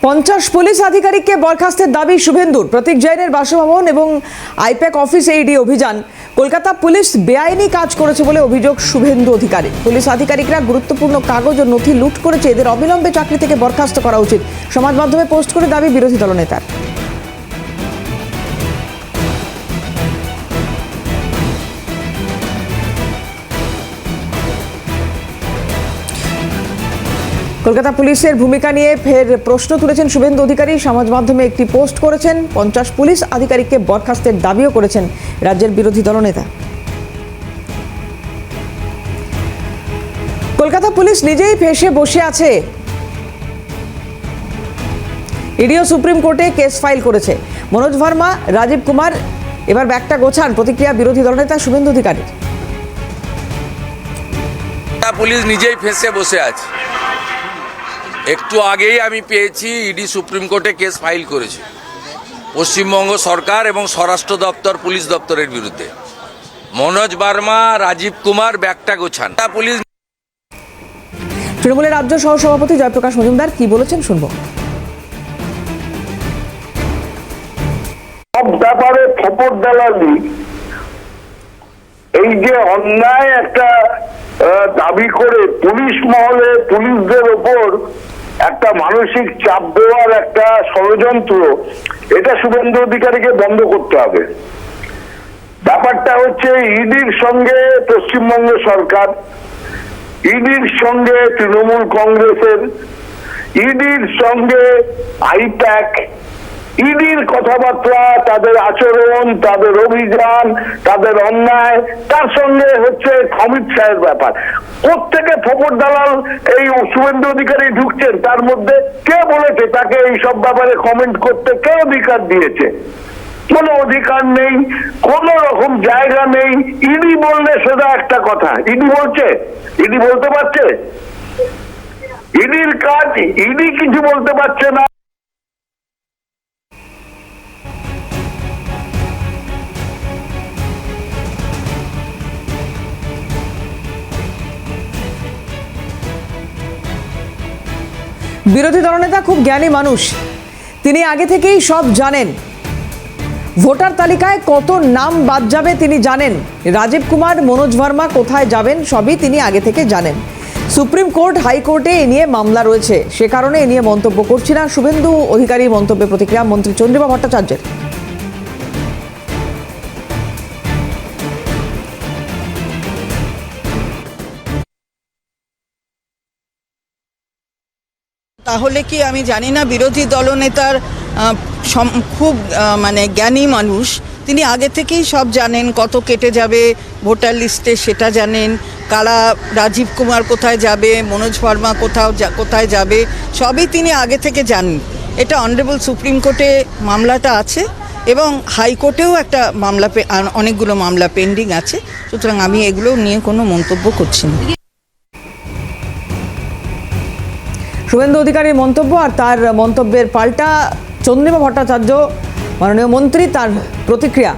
50 police আধিকারিককে বরখাস্তের দাবি শুভেন্দুর। প্রতীক জৈনের বাসভবন এবং আইপ্যাক অফিসে ইডি অভিযান। কলকাতা পুলিশ বেআইনি কাজ করেছে বলে অভিযোগ শুভেন্দু অধিকারী। পুলিশ আধিকারিকরা গুরুত্বপূর্ণ কাগজ ও নথি লুট করেছে, এদের অবিলম্বে চাকরি থেকে বরখাস্ত করা উচিত। সমাজ মাধ্যমে পোস্ট করে দাবি বিরোধী দলনেতার। কলকাতা পুলিশের ভূমিকা নিয়ে ফের প্রশ্ন তুলেছেন শুভেন্দু অধিকারী। সমাজ মাধ্যমে একটি পোস্ট করেছেন। 50 পুলিশ আধিকারিককে বরখাস্তের দাবিও করেছেন রাজ্যের বিরোধী দলনেতা। কলকাতা পুলিশ নিজেই ফেঁসে বসে আছে। ইডিও সুপ্রিম কোর্টে কেস ফাইল করেছে। মনোজ ভার্মা, রাজীব কুমার এবার ব্যাগটা গোছান, প্রতিক্রিয়া বিরোধী দলনেতা শুভেন্দু অধিকারীর। পুলিশ নিজেই ফেঁসে বসে আছে। একটু আগেই আমি পেয়েছি ইডি সুপ্রিম কোর্টে কেস ফাইল করেছে পশ্চিমবঙ্গ সরকার এবং স্বরাষ্ট্র দপ্তর পুলিশ দপ্তরের বিরুদ্ধে। মনোজ ভার্মা, রাজীব কুমার ব্যাগটা গোছান। পুলিশ। তৃণমূলের রাজ্য সহসভাপতি জয়প্রকাশ মজুমদার কি বলেছেন শুনবো। সব ব্যাপারে খবর দালালি, এই যে অন্যায় একটা দাবি করে পুলিশ মহলে পুলিশদের ওপর একটা মানসিক চাপ দেওয়ার একটা ষড়যন্ত্র, এটা শুভেন্দু অধিকারীকে বন্ধ করতে হবে। ব্যাপারটা হচ্ছে ইডির সঙ্গে পশ্চিমবঙ্গ সরকার, ইডির সঙ্গে তৃণমূল কংগ্রেসের, ইডির সঙ্গে আইপ্যাক, ইডির কথাবার্তা, তাদের আচরণ, তাদের অভিযান, তাদের অন্যায়, তার সঙ্গে হচ্ছে অমিত শাহের ব্যাপার। প্রত্যেকে খবর দালাল এই শুভেন্দু অধিকারী ঢুকছেন, তার মধ্যে কে বলেছে তাকে এই সব ব্যাপারে কমেন্ট করতে? কে অধিকার দিয়েছে? কোনো অধিকার নেই, কোন রকম জায়গা নেই। ইডি বললে সেটা একটা কথা, ইডি বলছে, ইডি বলতে পারছে, ইডির কাজ, ইডি কিছু বলতে পারছে না। বিরোধী দলনেতা খুব জ্ঞানী মানুষ, তিনি আগে থেকেই সব জানেন। ভোটার তালিকায় কত নাম বাদ যাবে তিনি জানেন। রাজীব কুমার, মনোজ ভার্মা কোথায় যাবেন সবই তিনি আগে থেকে জানেন। সুপ্রিম কোর্ট, হাইকোর্টে এ নিয়ে মামলা রয়েছে, সে কারণে এ নিয়ে মন্তব্য করছি না। শুভেন্দু অধিকারীর মন্তব্যে প্রতিক্রিয়া মন্ত্রী চন্দ্রিমা ভট্টাচার্যের। তাহলে কি আমি জানি না, বিরোধী দলনেতার খুব মানে জ্ঞানী মানুষ, তিনি আগে থেকেই সব জানেন। কত কেটে যাবে ভোটার লিস্টে সেটা জানেন, কারা, রাজীব কুমার কোথায় যাবে, মনোজ ভার্মা কোথায় যাবে, সবই তিনি আগে থেকে জানেন। এটা অনারেবল সুপ্রিম কোর্টে মামলাটা আছে এবং হাইকোর্টেও একটা মামলা, অনেকগুলো মামলা পেন্ডিং আছে। সুতরাং আমি এগুলো নিয়ে কোনো মন্তব্য করছি না। শুভেন্দু অধিকারীর মন্তব্য, আর তার মন্তব্যের পাল্টা চন্দ্রিমা ভট্টাচার্য মাননীয় মন্ত্রী, তার প্রতিক্রিয়া।